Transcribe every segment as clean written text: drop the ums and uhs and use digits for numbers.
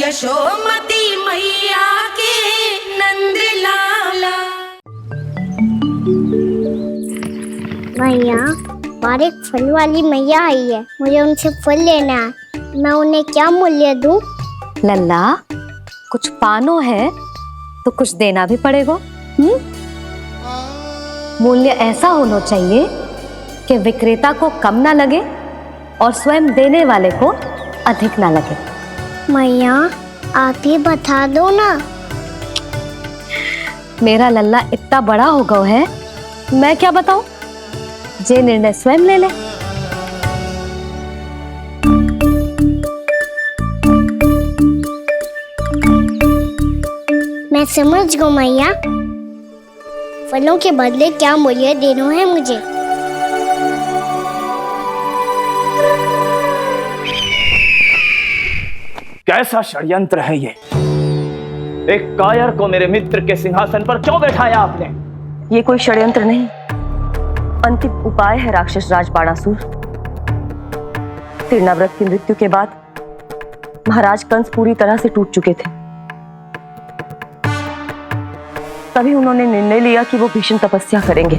यशोमती मैया के नंद लाला। मैया, और एक फल वाली मैया आई है, मुझे उनसे फल लेना है। मैं उन्हें क्या मूल्य दूं? लल्ला, कुछ पानो है तो कुछ देना भी पड़ेगा। मूल्य ऐसा होना चाहिए कि विक्रेता को कम ना लगे और स्वयं देने वाले को अधिक ना लगे। मैया, आप ही बता दो ना। मेरा लल्ला इतना बड़ा हो गया है, मैं क्या बताऊं? जे निर्णय स्वयं ले ले। मैं समझ गई मैया, फलों के बदले क्या मूल्य देना है मुझे। कैसा षड्यंत्र है ये? एक कायर को मेरे मित्र के सिंहासन पर क्यों बैठाया आपने? ये कोई षड्यंत्र नहीं, अंतिम उपाय है राक्षस राज बाणासुर। तीर्णाव्रत की मृत्यु के बाद महाराज कंस पूरी तरह से टूट चुके थे। तभी उन्होंने निर्णय लिया कि वो भीषण तपस्या करेंगे।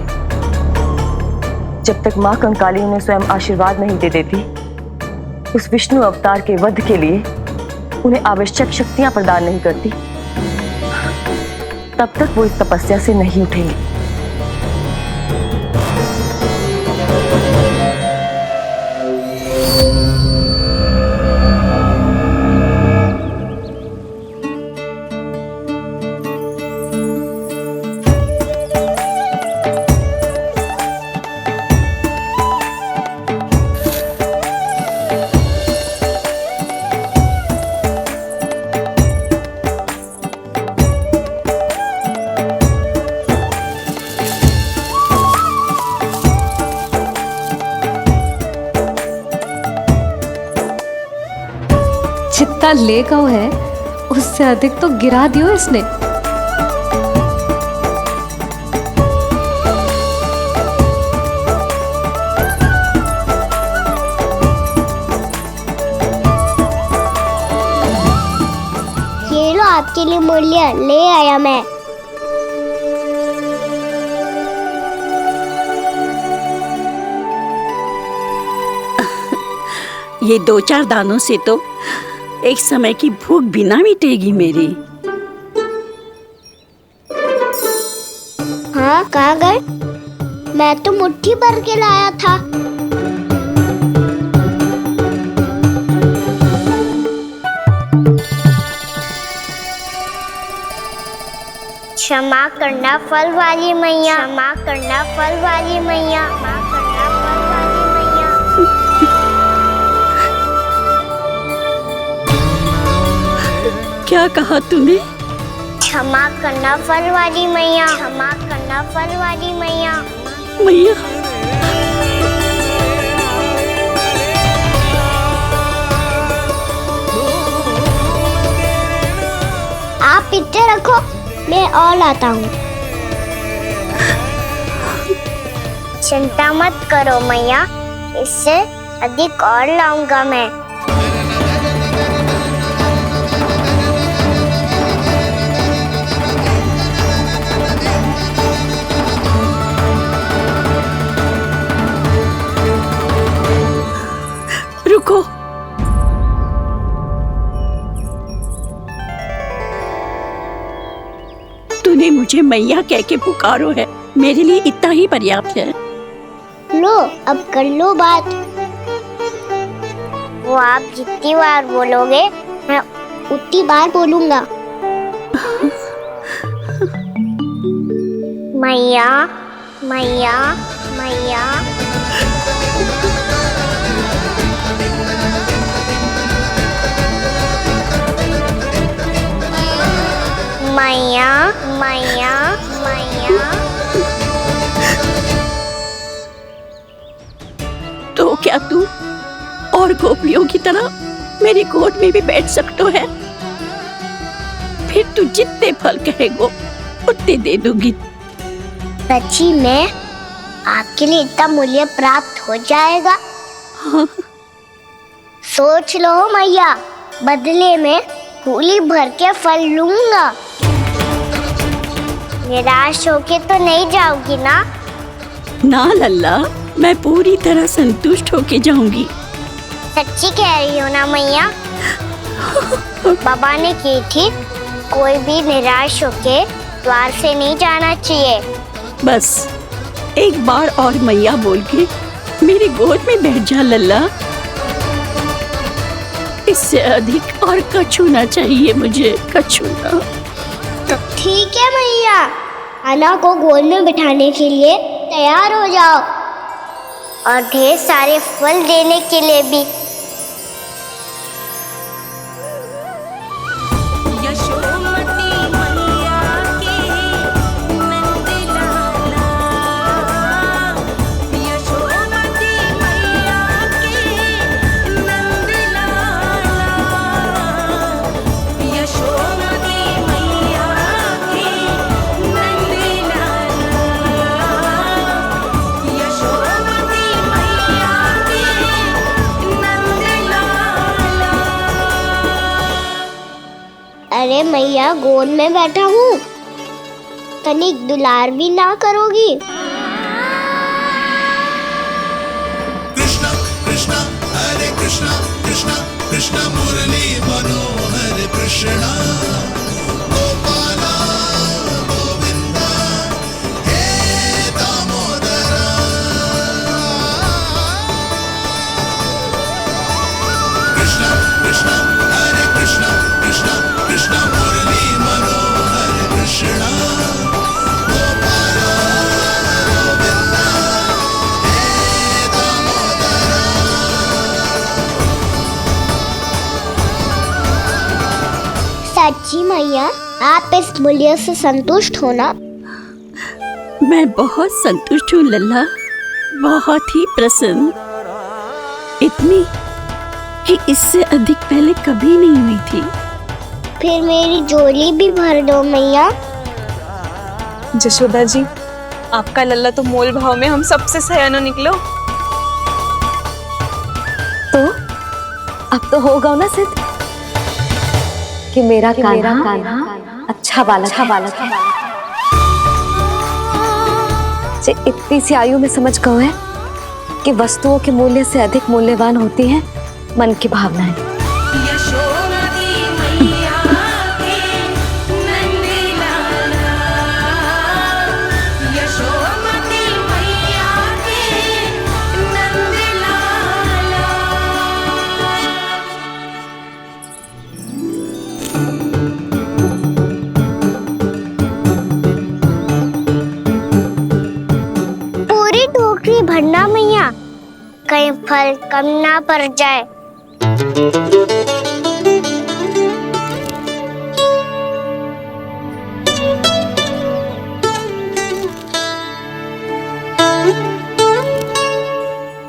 जब तक मां कंकाली उन्हें स्वयं आशीर्वाद नहीं दे देती, उस विष्णु अवतार के वध के लिए उन्हें आवश्यक शक्तियां प्रदान नहीं करती, तब तक वो इस तपस्या से नहीं उठेंगे। जितना ले गओ है उससे अधिक तो गिरा दियो इसने। ये लो आपके लिए मूल्य ले आया मैं। ये 2-4 दानों से तो एक समय की भूख भी ना मिटेगी मेरी। हाँ, कहाँ गए? मैं तो मुट्ठी भर के लाया था। क्षमा करना फल वाली मैया, क्षमा करना फल वाली मैया, क्षमा करना फल वाली मैया। क्या कहा तूने? क्षमा करना फल वाली मैया, क्षमा करना फल वाली मैया। मैया, आप इतने रखो, मैं और लाता हूँ। चिंता मत करो मैया, इससे अधिक और लाऊंगा मैं। रुको। तूने मुझे मैया कह के पुकारो है, मेरे लिए इतना ही पर्याप्त है। लो, अब कर लो बात। वो आप जितनी बार बोलोगे, मैं उतनी बार बोलूंगा। मैया, मैया, मैया। मैया, मैया, मैया। तो क्या तू और गोपियों की तरह मेरी गोद में भी बैठ सकते है? फिर तू जितने फल कहेगो उतने दे दूंगी। सच्ची में आपके लिए इतना मूल्य प्राप्त हो जाएगा? हाँ। सोच लो मैया, बदले में झोली भर के फल लूंगा। निराश होके तो नहीं जाओगी ना? ना लल्ला, मैं पूरी तरह संतुष्ट होके जाऊंगी। सच्ची कह रही हो ना मैया? बाबा ने की थी, कोई भी निराश होके द्वार से नहीं जाना चाहिए। बस एक बार और मैया बोल के मेरी गोद में बैठ जा लल्ला। इससे अधिक और कछु ना चाहिए मुझे, कछु ना। तो ठीक है मैया, अन्ना को गोद में बिठाने के लिए तैयार हो जाओ और ढेर सारे फल देने के लिए भी। यशोमती मैया के नंद लाला, यशोमती मैया के नंद लाला, यशोमती मैया के नंद लाला, यशोमती मैया के नंद लाला। अरे मैया, गोद में बैठा हूँ, तनिक दुलार भी ना करोगी? कृष्णा कृष्णा हरे कृष्णा कृष्णा कृष्णा मुरली मनोहर कृष्णा गोपाला गोविंदा हे दामोदरा। कृष्णा कृष्णा हरे कृष्णा कृष्णा कृष्णा मुरली मनोहर कृष्णा गोपाला गोविंदा हे दामोदरा। सच्ची मैया, आप इस मूल्य से संतुष्ट हो ना? मैं बहुत संतुष्ट हूँ लल्ला, बहुत ही प्रसन्न। इतनी कि इससे अधिक पहले कभी नहीं हुई थी। फिर मेरी झोली भी भर दो मैया। जशोदा जी, आपका लल्ला तो मोल भाव में हम सबसे सयाना निकलो। तो अब तो होगा ना सिद्ध कि मेरा कान्हा अच्छा बालक है। जे इतनी सी आयु में समझ गए है कि वस्तुओं के मूल्य से अधिक मूल्यवान होती है मन की भावनाएं। यशोमती मैया के नंद लाला, यशोमती मैया के नंद लाला। पूरी टोकरी भरना मैया, कहीं फल कम ना पड़ जाए।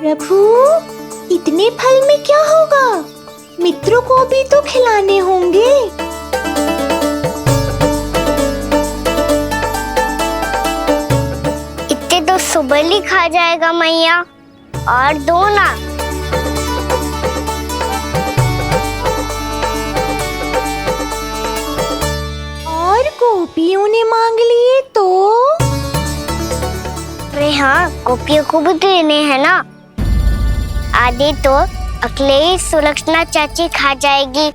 प्रभु, इतने फल में क्या होगा? मित्रों को भी तो खिलाने होंगे। इतने तो सुबह ही खा जाएगा मैया, और दो ना। और गोपियों ने मांग लिए तो? अरे हाँ, गोपियों को भी देने हैं ना। आधे तो अकेले ही सुलक्षणा चाची खा जाएगी।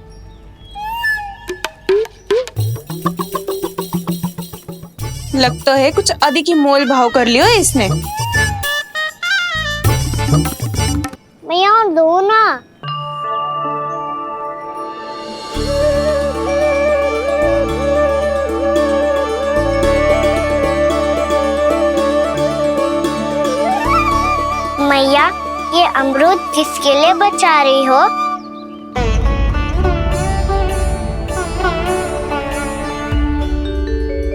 लगता है कुछ अधिक ही मोल भाव कर लियो इसने। मैया, और दो ना। मैया, ये अमरूद किसके लिए बचा रही हो?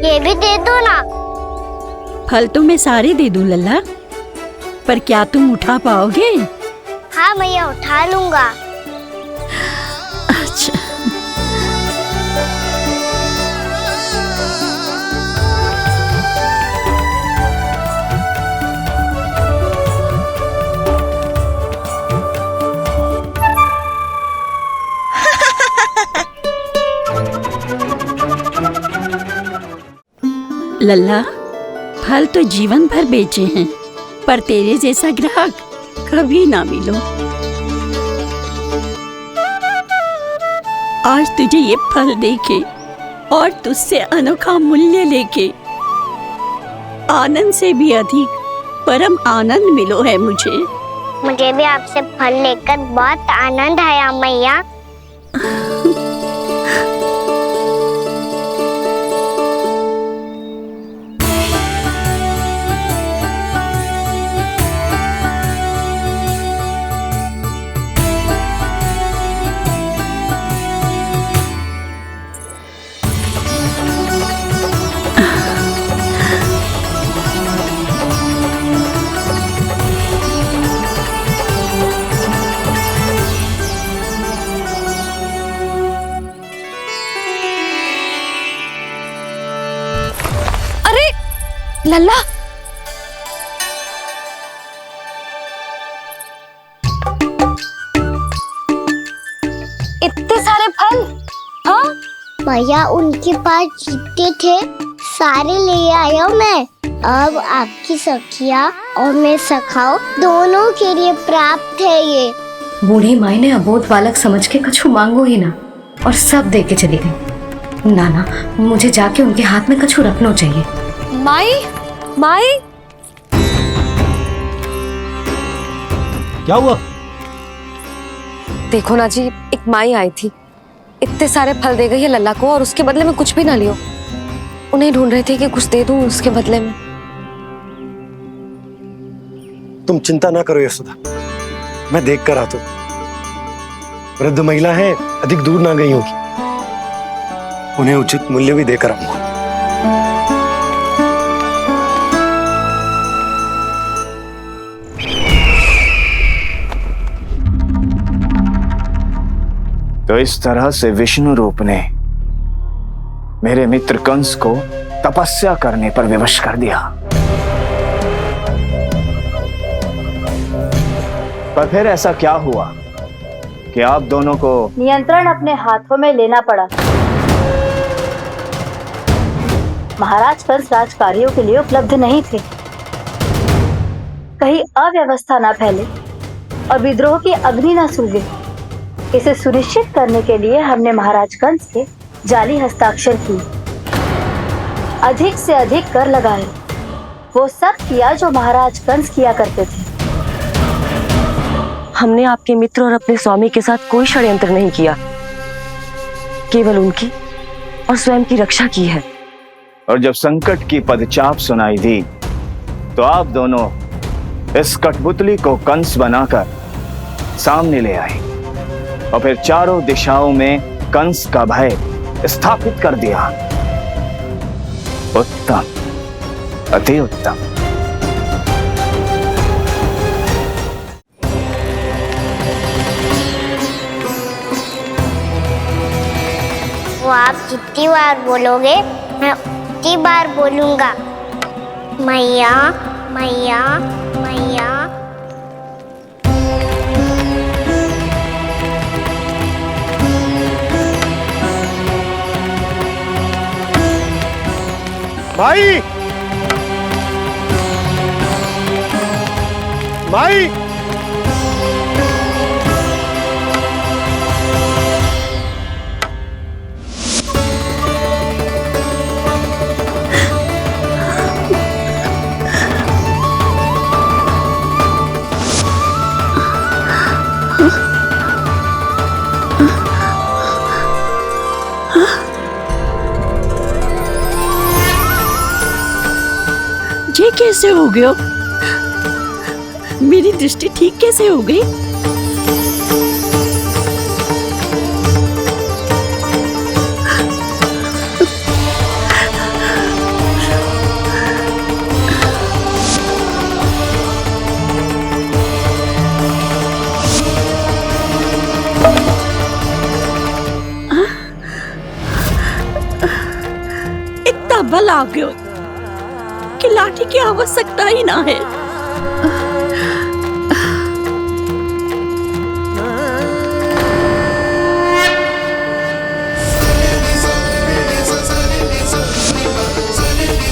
ये भी दे दो ना। फल तो मैं सारे दे दूं लल्ला, पर क्या तुम उठा पाओगे? हाँ मैया, उठा लूंगा। अच्छा, लल्ला, फल तो जीवन भर बेचे हैं, पर तेरे जैसा ग्राहक कभी ना मिलो। आज तुझे ये फल देके और तुझसे अनोखा मूल्य लेके आनंद से भी अधिक परम आनंद मिलो है मुझे। मुझे भी आपसे फल लेकर बहुत आनंद आया मैया। लल्ला, इतने सारे फल? हाँ भैया उनके पास जितने थे सारे ले आया मैं। अब आपकी सखिया और मैं सखाओ दोनों के लिए प्राप्त है ये। बूढ़ी माई ने अबोध बालक समझ के कछु मांगो ही ना और सब दे के चली गई। नाना, मुझे जाके उनके हाथ में कछु रखना चाहिए। माई, माई, क्या हुआ? देखो ना जी, एक माई आई थी, इतने सारे फल दे गई है लल्ला को और उसके बदले में कुछ भी ना लियो। उन्हें ढूंढ रही थी कि कुछ दे दूं उसके बदले में। तुम चिंता ना करो यशोदा, मैं देख कर आता हूं। वृद्ध महिला है, अधिक दूर ना गई होगी, उन्हें उचित मूल्य भी देकर आऊंगा। तो इस तरह से विष्णु रूप ने मेरे मित्र कंस को तपस्या करने पर विवश कर दिया। पर फिर ऐसा क्या हुआ कि आप दोनों को नियंत्रण अपने हाथों में लेना पड़ा? महाराज कंस राजकार्यों के लिए उपलब्ध नहीं थे। कहीं अव्यवस्था न फैले और विद्रोह की अग्नि न सूझे, इसे सुनिश्चित करने के लिए हमने महाराज कंस के जाली हस्ताक्षर किए, अधिक से अधिक कर लगाए। वो सब किया जो महाराज कंस किया करते थे। हमने आपके मित्र और अपने स्वामी के साथ कोई षड्यंत्र नहीं किया, केवल उनकी और स्वयं की रक्षा की है। और जब संकट की पदचाप सुनाई दी तो आप दोनों इस कठपुतली को कंस बनाकर सामने ले आए और फिर चारों दिशाओं में कंस का भय स्थापित कर दिया। उत्तम, अति उत्तम। वो आप जितनी बार बोलोगे मैं उतनी बार बोलूंगा। मैया मैया मैया। माई, माई, ये कैसे हो गया? मेरी दृष्टि ठीक कैसे हो गई? इतना बल आ गया कि लाठी की आवश्यकता ही ना है।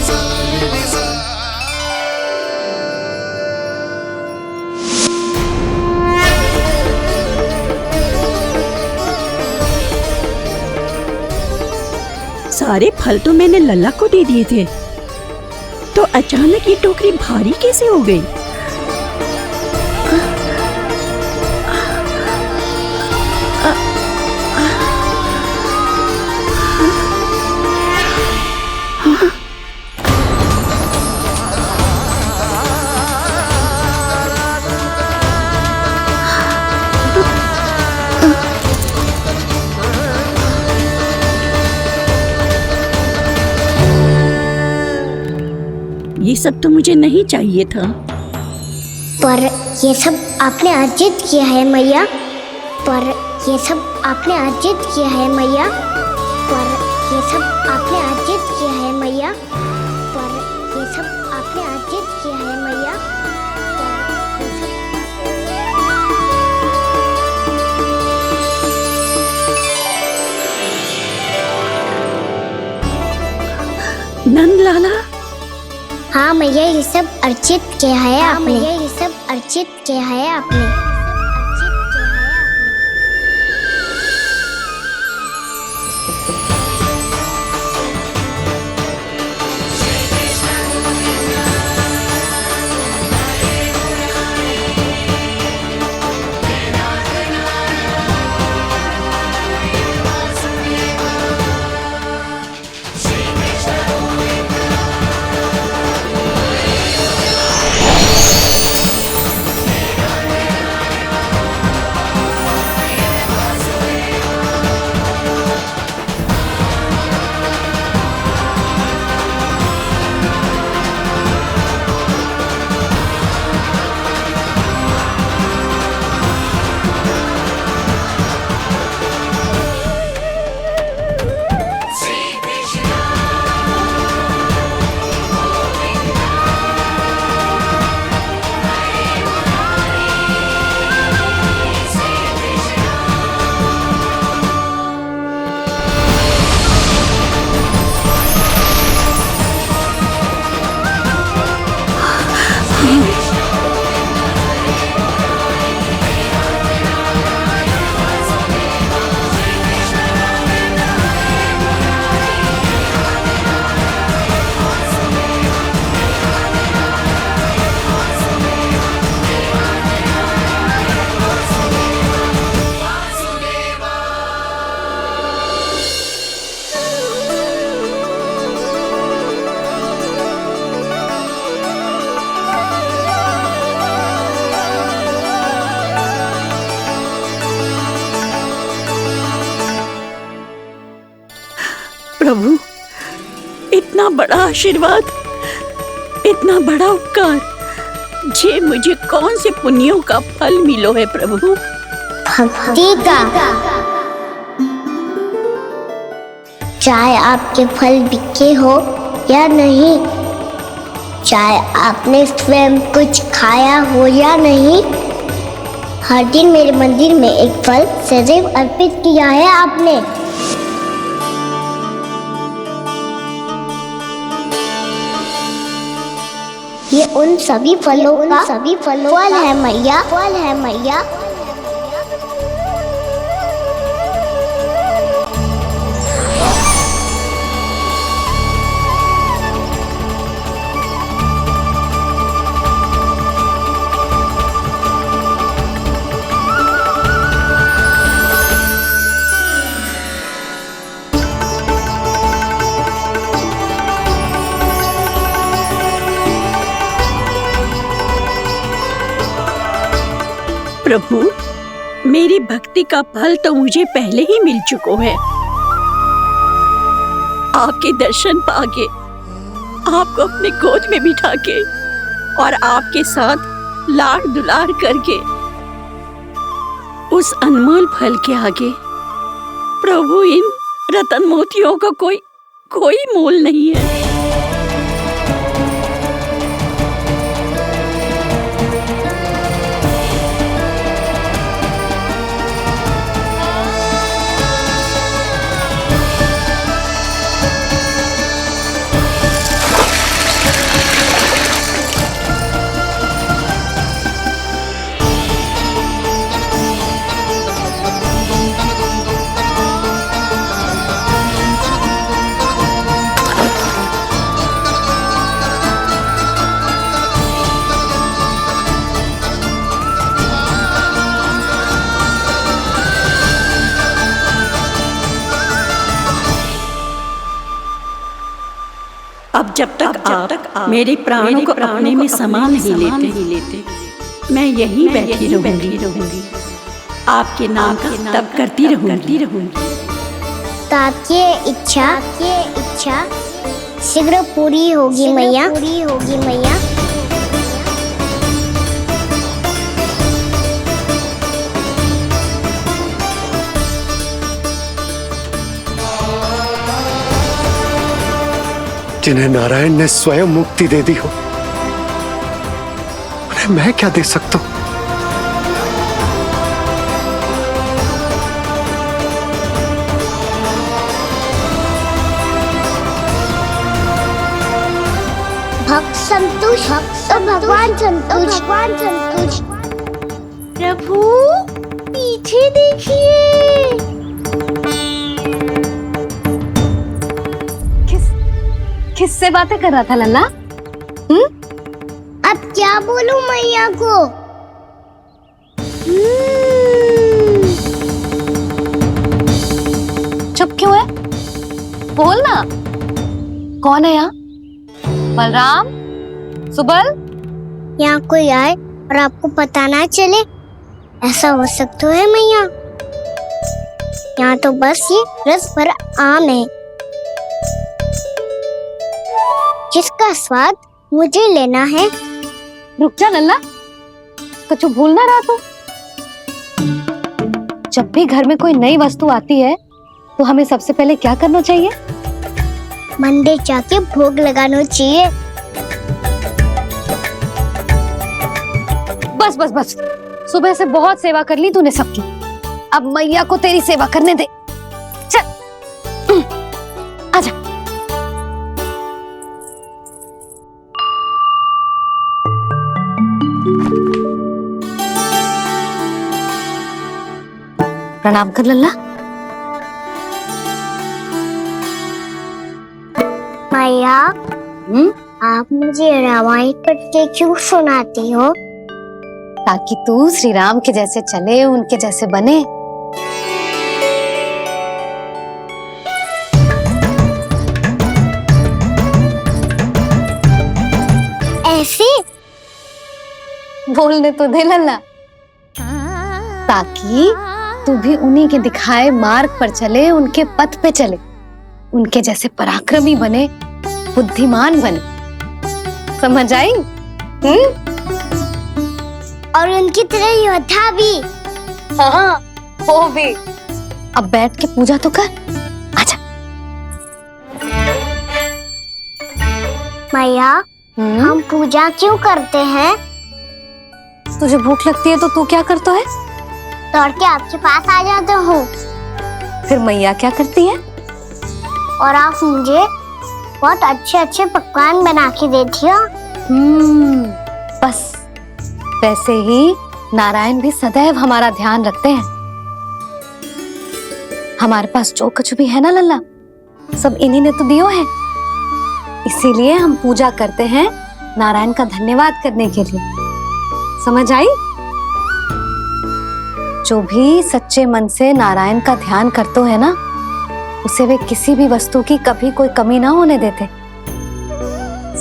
सा सारे फल तो मैंने लल्ला को दे दिए थे, तो अचानक ये टोकरी भारी कैसे हो गई? ये सब तो मुझे नहीं चाहिए था। पर ये सब आपने अर्जित किया है मैया। पर ये सब आपने अर्जित किया है मैया। पर ये सब आपने अर्जित किया है मैया। पर ये सब आपने अर्जित किया है मैया। नंद लाला, हाँ मैया, ये सब अर्जित किया है आपने। मैया, ये सब अर्जित किया है आपने। प्रभु, इतना बड़ा आशीर्वाद, इतना बड़ा उपकार, जे मुझे कौन से पुण्यों का फल मिलो है प्रभु? भक्ति का। चाहे आपके फल बिके हो या नहीं, चाहे आपने स्वयं कुछ खाया हो या नहीं, हर दिन मेरे मंदिर में एक फल सदैव अर्पित किया है आपने। ये उन सभी फलों का फल है मैया। फल है मैया। प्रभु, मेरी भक्ति का फल तो मुझे पहले ही मिल चुका है। आपके दर्शन पाके, आपको अपने गोद में बिठा के और आपके साथ लाड़ दुलार करके, उस अनमोल फल के आगे प्रभु इन रतन मोतियों का कोई मोल नहीं है। अब जब तक आप मेरे प्राणों को अपने में समा नहीं लेते मैं यहीं बैठी रहूंगी। आपके नाम का तब करती रहूंगी ताकि इच्छा शीघ्र पूरी होगी मैया। जिन्हें नारायण ने स्वयं मुक्ति दे दी हो, उन्हें मैं क्या दे सकता हूं? भक्त संतोष भगवान संतोष। प्रभु पीछे देखिए। किससे बातें कर रहा था लल्ला? अब क्या बोलूं मैया को? चुप क्यों है? बोल ना। कौन है यहाँ? बलराम, सुबल? यहाँ कोई आए और आपको पता ना चले, ऐसा हो सकता है मैया? यहाँ तो बस ये रस भर आम है जिसका स्वाद मुझे लेना है। रुक जा लल्ला, कुछ भूल ना रहा तू। जब भी घर में कोई नई वस्तु आती है तो हमें सबसे पहले क्या करना चाहिए? मंदिर जाके भोग लगाना चाहिए। बस सुबह से बहुत सेवा कर ली तूने सबकी, अब मैया को तेरी सेवा करने दे। चल आजा। प्रणाम कर लल्ला। मैया आप मुझे रामायण पढ़ के क्यों सुनाती हो? ताकि तू श्री राम के जैसे चले, उनके जैसे बने। ऐसे बोलने तो दे लल्ला, ताकि तू भी उन्हीं के दिखाए मार्ग पर चले, उनके पथ पे चले, उनके जैसे पराक्रमी बने, बुद्धिमान बने। समझ आई? और उनकी तरह योद्धा भी। हाँ, वो भी। अब बैठ के पूजा तो कर। आजा। मैया हम पूजा क्यों करते हैं? तुझे भूख लगती है तो तू क्या करता है? दौड़ के आपके पास आ जाते हो। फिर मैया क्या करती है? और आप मुझे बहुत अच्छे पकवान बना के देती हो। बस वैसे ही नारायण भी सदैव हमारा ध्यान रखते हैं। हमारे पास जो कुछ भी है ना लल्ला, सब इन्हीं ने तो दियो है। इसीलिए हम पूजा करते हैं नारायण का धन्यवाद करने के लिए। समझ आई? जो भी सच्चे मन से नारायण का ध्यान करते है ना, उसे वे किसी भी वस्तु की कभी कोई कमी ना होने देते।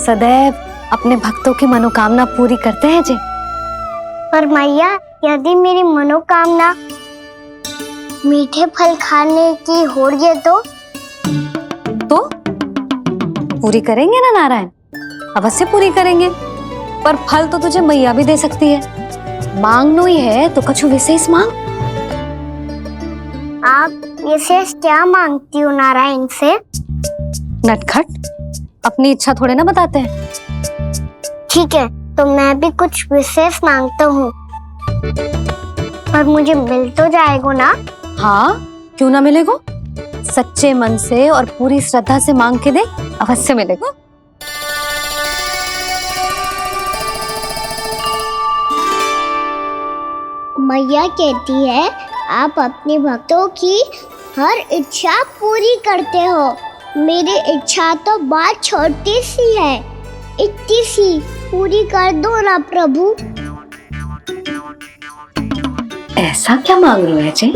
सदैव अपने भक्तों की मनोकामना पूरी करते हैं जी। पर मैया यदि मेरी मनोकामना मीठे फल खाने की हो रही है तो पूरी करेंगे ना नारायण, अवश्य पूरी करेंगे। पर फल तो तुझे मैया भी दे सकती है। मांगनो ही है तो कुछ विशेष मांग। आप विशेष क्या मांगती हो नारायण से? नटखट, अपनी इच्छा थोड़े ना बताते हैं। ठीक है, तो मैं भी कुछ विशेष मांगता हूँ, पर मुझे मिल तो जाएगा ना? हाँ, क्यों ना मिलेगा। सच्चे मन से और पूरी श्रद्धा से मांग के दे, अवश्य मिलेगा। मैया कहती है आप अपने भक्तों की हर इच्छा पूरी करते हो। मेरी इच्छा तो बहुत छोटी सी है, इतनी सी पूरी कर दो ना प्रभु। ऐसा क्या मांग रहे हो जी?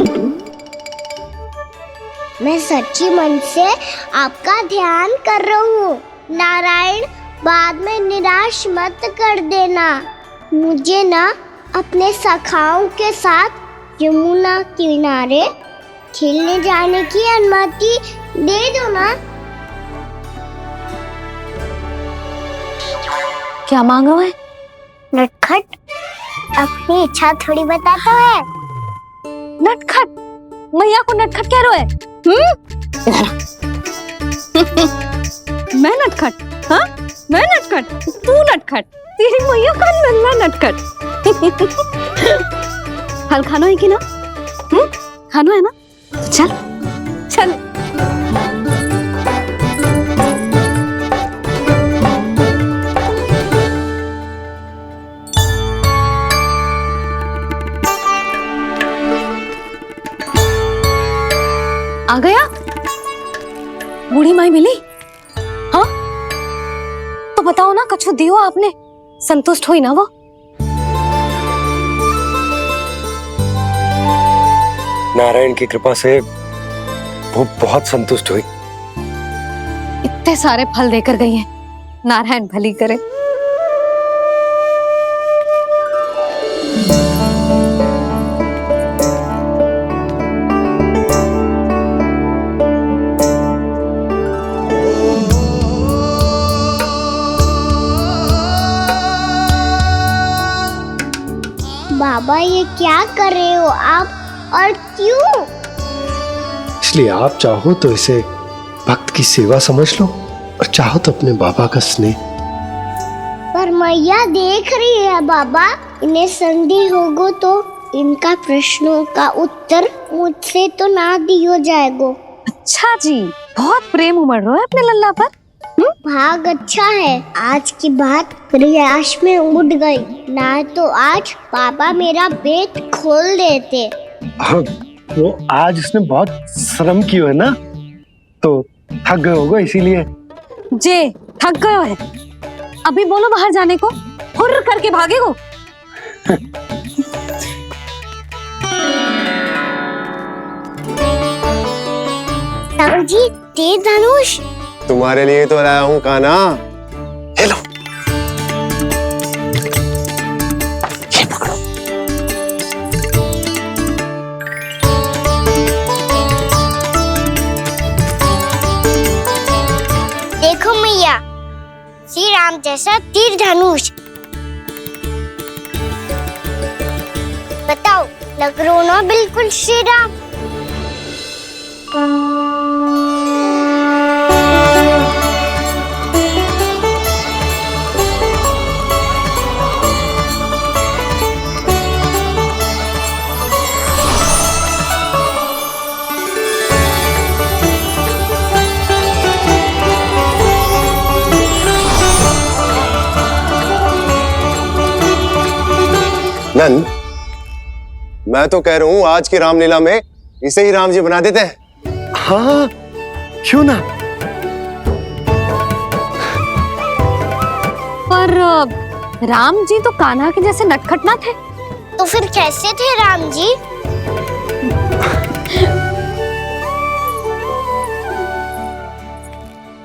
मैं सच्ची मन से आपका ध्यान कर रहा हूँ, नारायण, बाद में निराश मत कर देना। मुझे ना अपने सखाओं के साथ यमुना किनारे खेलने जाने की अनुमति दे दो ना। क्या मांगा है? नटखट अपनी इच्छा थोड़ी बताता है। नटखट? मैया को नटखट कह रहे हो? मैं नटखट? हाँ, मैं नटखट, तू नटखट, तेरी मैया का नल्ला नटखट। हल खानो है कि ना? खानो है ना? तो चल चल। आ गया? बूढ़ी माई मिली? हाँ, तो बताओ ना, कछु दियो आपने, संतुष्ट हुई ना वो? नारायण की कृपा से वो बहुत संतुष्ट हुई। इतने सारे फल देकर गई हैं, नारायण भली करे। बाबा, ये क्या कर रहे हो आप और क्यों? इसलिए आप चाहो तो इसे भक्त की सेवा समझ लो और चाहो तो अपने बाबा का स्नेह। पर मैया देख रही है बाबा, इन्हें संदेह होगो तो इनका प्रश्नों का उत्तर मुझसे तो ना दियो जाएगो। अच्छा जी, बहुत प्रेम उमड़ रहा है अपने लल्ला पर। भाग अच्छा है, आज की बात प्रयास में उड़ गई, ना तो आज बाबा मेरा पेट खोल देते। वो आज उसने बहुत श्रम किया है ना, तो थक गए होगा इसीलिए। जे थक गयो है, अभी बोलो बाहर जाने को, हुर्र करके भागेगो। साहू जी, तीर धनुष तुम्हारे लिए तो लाया हूँ कान्हा। ले लो। ये पकड़ो। देखो मैया, श्री राम जैसा तीर धनुष। बताओ, लग रहा ना बिल्कुल श्री राम? नंद, मैं तो कह रहा हूँ आज की रामलीला में इसे ही राम जी बना देते हैं। हाँ, क्यों ना? पर राम जी तो कान्हा के जैसे नटखट ना थे। तो फिर कैसे थे राम जी?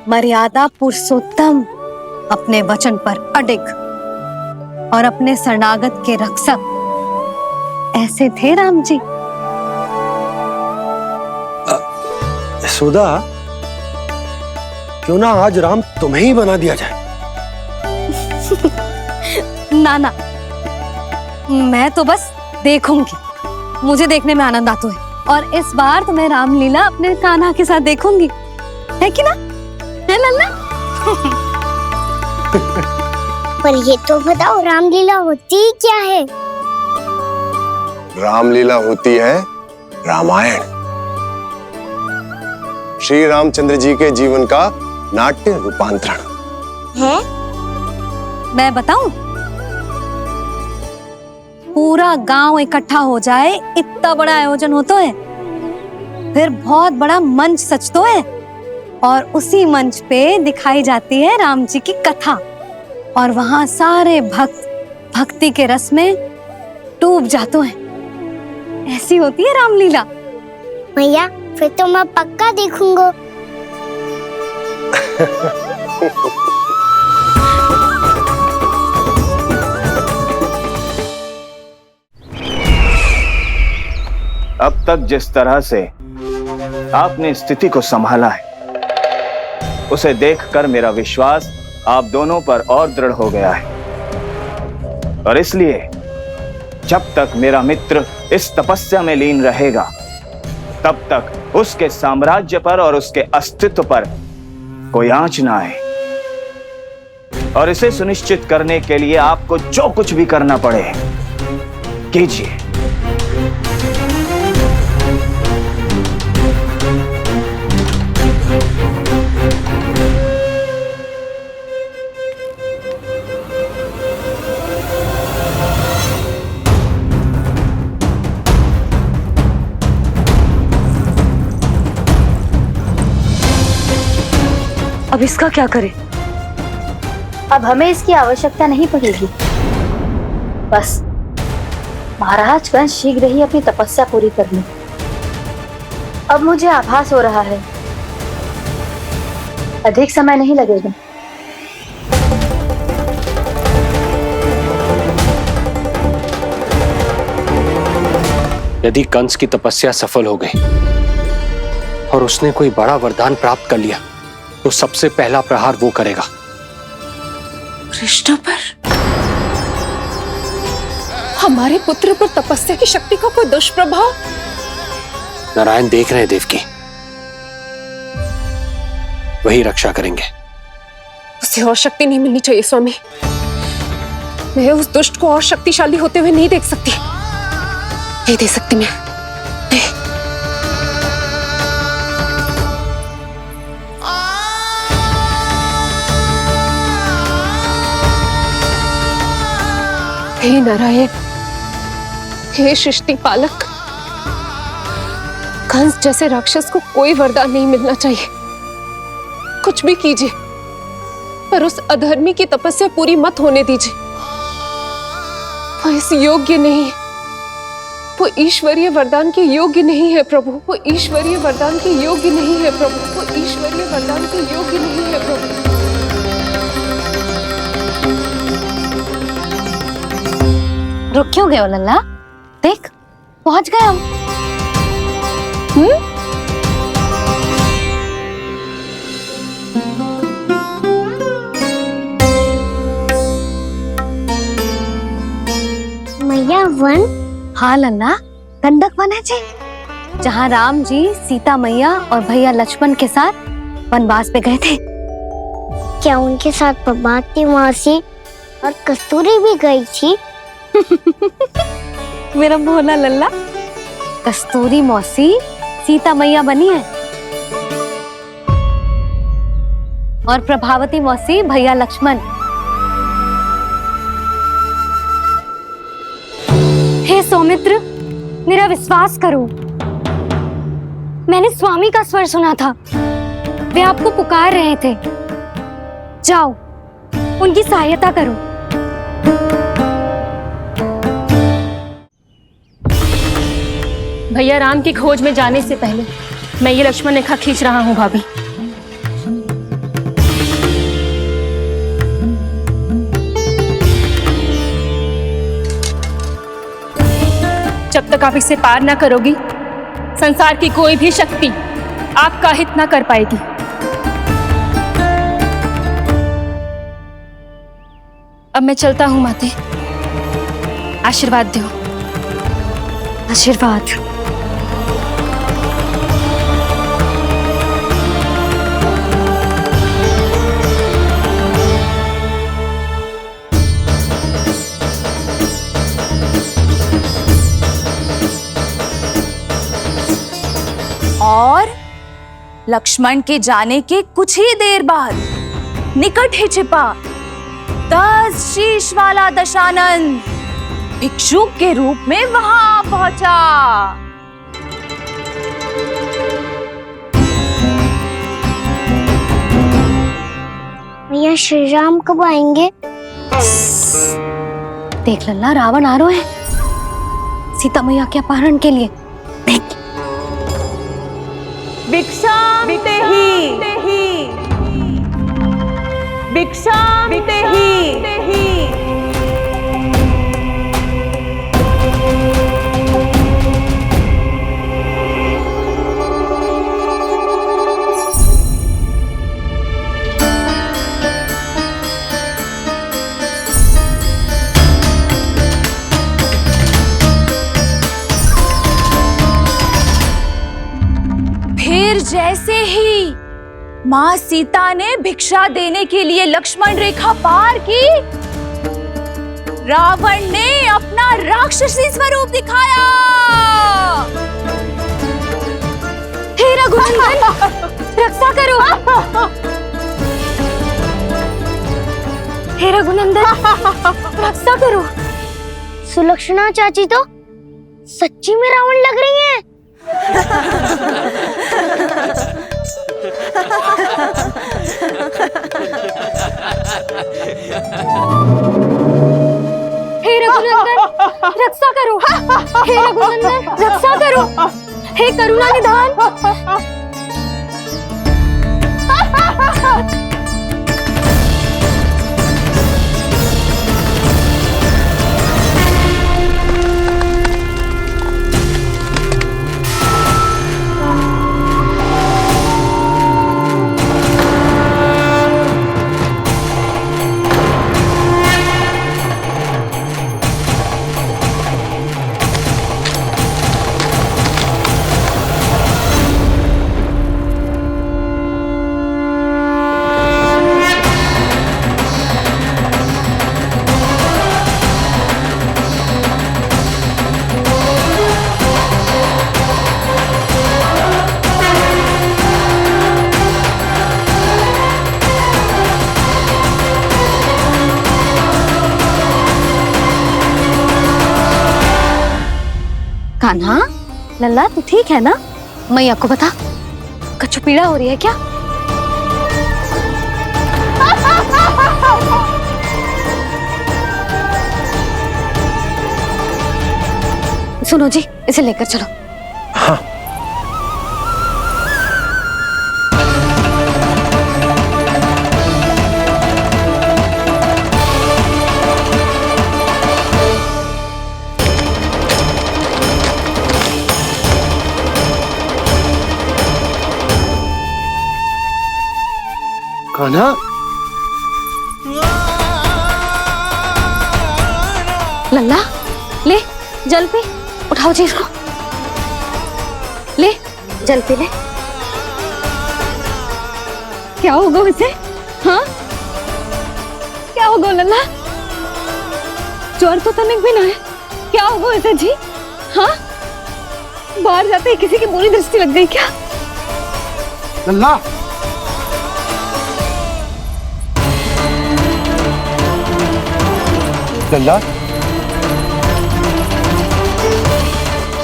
मर्यादा पुरुषोत्तम, अपने वचन पर अडिग और अपने शरणागत के रक्षक, ऐसे थे राम जी। यशोदा, क्यों ना आज राम तुम्हें ही बना दिया जाए? ना ना, मैं तो बस देखूंगी, मुझे देखने में आनंद आता है, और इस बार तो मैं रामलीला अपने कान्हा के साथ देखूंगी, है कि ना? है लल्ला? पर ये तो बताओ, रामलीला होती क्या है? रामलीला होती है रामायण, श्री रामचंद्र जी के जीवन का नाट्य रूपांतरण है। मैं बताऊं? पूरा गांव इकट्ठा हो जाए, इतना बड़ा आयोजन होता है, फिर बहुत बड़ा मंच सजतो है, और उसी मंच पे दिखाई जाती है राम जी की कथा, और वहां सारे भक्त भक्ति के रस में डूब जाते हैं। ऐसी होती है रामलीला। भैया, फिर तो मैं पक्का देखूंगा। अब तक जिस तरह से आपने स्थिति को संभाला है, उसे देखकर मेरा विश्वास आप दोनों पर और दृढ़ हो गया है। और इसलिए जब तक मेरा मित्र इस तपस्या में लीन रहेगा, तब तक उसके साम्राज्य पर और उसके अस्तित्व पर कोई आंच ना आए। और इसे सुनिश्चित करने के लिए आपको जो कुछ भी करना पड़े कीजिए। अब इसका क्या करें? अब हमें इसकी आवश्यकता नहीं पड़ेगी। बस महाराज कंस शीघ्र ही अपनी तपस्या पूरी कर ले। अब मुझे आभास हो रहा है अधिक समय नहीं लगेगा। यदि कंस की तपस्या सफल हो गई और उसने कोई बड़ा वरदान प्राप्त कर लिया, तो सबसे पहला प्रहार वो करेगा। कृष्ण पर? हमारे पुत्र पर तपस्या की शक्ति का कोई दुष्प्रभाव? नारायण देख रहे हैं देवकी, वही रक्षा करेंगे। उसे और शक्ति नहीं मिलनी चाहिए स्वामी। मैं उस दुष्ट को और शक्तिशाली होते हुए नहीं देख सकती, नहीं दे सकती मैं। नहीं। हे नारायण, हे सृष्टि पालक, कंस जैसे राक्षस को कोई वरदान नहीं मिलना चाहिए। कुछ भी कीजिए, पर उस अधर्मी की तपस्या पूरी मत होने दीजिए। वो इस योग्य नहीं है, वो ईश्वरीय वरदान के योग्य नहीं है प्रभु। वो ईश्वरीय वरदान के योग्य नहीं है प्रभु। वो ईश्वरीय वरदान के योग्य नहीं है प्रभु। रुक क्यों गए हो लल्ला? देख, पहुंच गए हम। मैया वन? हाँ लल्ला, गंडक वन है जी, जहाँ राम जी सीता मैया और भैया लक्ष्मण के साथ वनवास पे गए थे। क्या उनके साथ प्रभाती मौसी और कस्तूरी भी गई थी? मेरा भोला लल्ला, कस्तूरी मौसी सीता मैया बनी है और प्रभावती मौसी भैया लक्ष्मण। हे सौमित्र, मेरा विश्वास करो, मैंने स्वामी का स्वर सुना था। वे आपको पुकार रहे थे। जाओ, उनकी सहायता करो। भैया राम की खोज में जाने से पहले मैं ये लक्ष्मण रेखा खींच रहा हूँ भाभी। जब तक आप इसे पार ना करोगी, संसार की कोई भी शक्ति आपका हित ना कर पाएगी। अब मैं चलता हूँ माते, आशीर्वाद दो। आशीर्वाद। और लक्ष्मण के जाने के कुछ ही देर बाद निकट ही छिपा 10 शीश वाला दशानन भिक्षुक के रूप में वहां पहुंचा। भैया श्री राम कब आएंगे? देख लल्ला, रावण आ रहा है सीता मैया के अपहरण के लिए। देख, भिक्षाम देहि। माँ सीता ने भिक्षा देने के लिए लक्ष्मण रेखा पार की, रावण ने अपना राक्षसी स्वरूप दिखाया। हे रघुनंदन, रक्षा करो। हे रघुनंदन, रक्षा करो। सुलक्षणा चाची तो सच्ची में रावण लग रही हैं। हे रघुनंदन, रक्षा करो। हे रघुनंदन, रक्षा करो। हे करुणा निधान। कान्हा, लल्ला तू ठीक है ना? मैया को बता, कछु पीड़ा हो रही है क्या? सुनो जी, इसे लेकर चलो। हाँ। कान्हा, लल्ला ले जल पी, उठाओ जी इसको, ले जल पी ले। क्या होगा उसे? हाँ, क्या होगा लल्ला? ज्वर तो तनिक भी ना है, क्या होगा उसे जी? हाँ, बाहर जाते ही किसी की बुरी दृष्टि लग गई क्या? लल्ला, लल्ला,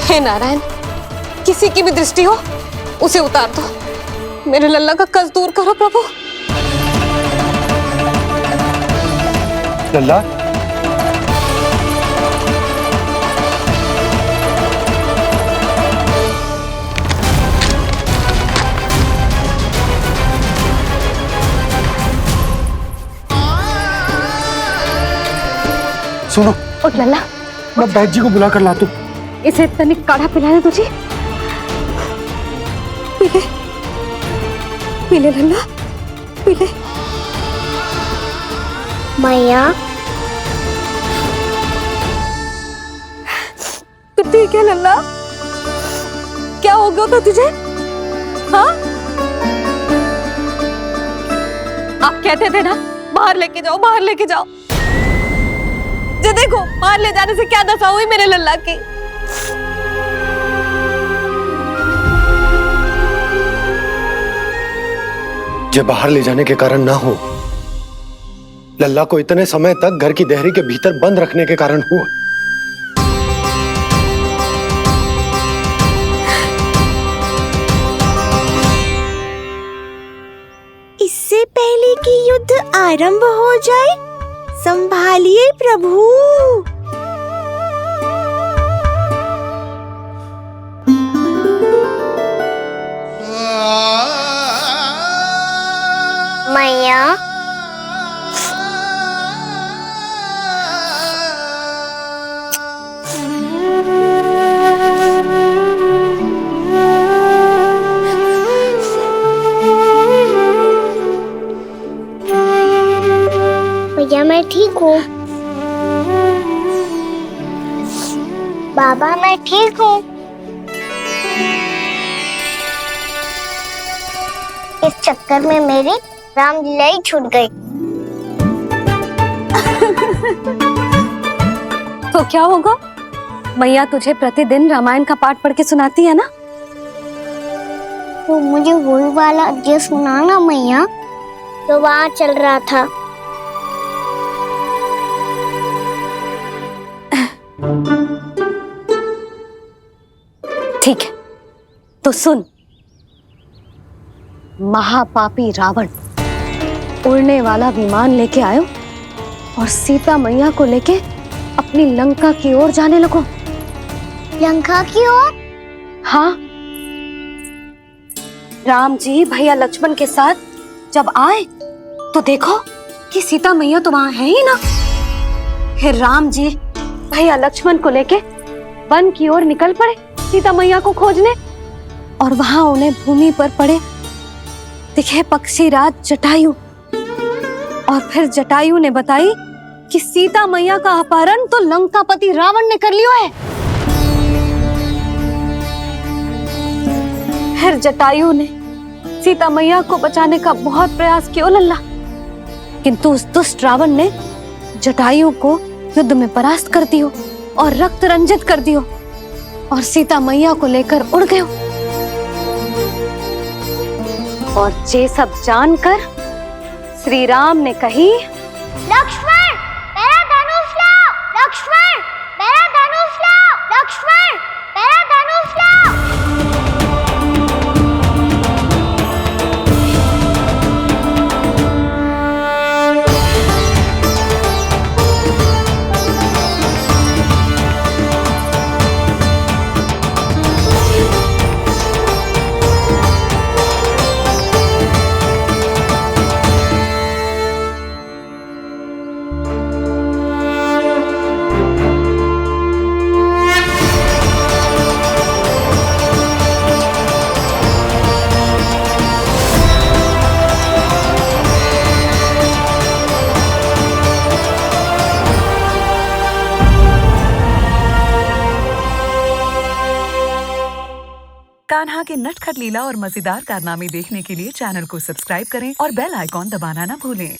हे नारायण, किसी की भी दृष्टि हो उसे उतार दो। मेरे लल्ला का कष्ट दूर करो प्रभु। लल्ला, सुनो, उठ लल्ला, मैं बैद जी को बुला कर लाता हूँ। इसे तनिक काढ़ा पिलाया तुझे। पी ले, पी ले लल्ला, पी ले। मैया, तो ठीक है लल्ला, क्या हो गया था तुझे? हाँ, आप कहते थे ना बाहर लेके जाओ, बाहर लेके जाओ। जे देखो, बाहर ले जाने से क्या दशा हुई मेरे लल्ला की। ये बाहर ले जाने के कारण ना हो, लल्ला को इतने समय तक घर की देहरी के भीतर बंद रखने के कारण हुआ। इससे पहले कि युद्ध आरंभ हो जाए, संभालिए प्रभु। मैया, भैया मैं ठीक हूँ। बाबा मैं ठीक हूँ। इस चक्कर में मेरी रामलीला ही छूट गई। तो क्या होगा, मैया तुझे प्रतिदिन रामायण का पाठ पढ़ के सुनाती है ना। तो मुझे वही वाला अध्याय सुनाना मैया, तो वहाँ चल रहा था। ठीक है, तो सुन। महापापी रावण उड़ने वाला विमान लेके आयो और सीता मैया को लेके अपनी लंका की ओर जाने लगो। लंका की ओर? हाँ, राम जी भैया लक्ष्मण के साथ जब आए तो देखो कि सीता मैया तो वहां है ही ना। फिर राम जी भैया लक्ष्मण को लेके वन की ओर निकल पड़े सीता मैया को खोजने, और वहां उन्हें भूमि पर पड़े दिखे पक्षी राज जटायु। और फिर जटायु ने बताई कि सीता मैया का अपहरण तो लंकापति रावण ने कर लियो है। फिर जटायु ने सीता मैया को बचाने का बहुत प्रयास किया लल्ला, किंतु उस दुष्ट रावण ने जटायु को युद्ध में परास्त कर दियो और रक्त रंजित कर दियो और सीता मैया को लेकर उड़ गयो। और ये सब जानकर श्री राम ने कही, लक्ष्मण मेरा धनुष लाओ, लक्ष्मण मेरा धनुष लाओ, लक्ष्मण मेरा धनुष लाओ। कान्हा के नटखट लीला और मजेदार कारनामे देखने के लिए चैनल को सब्सक्राइब करें और बेल आइकॉन दबाना ना भूलें।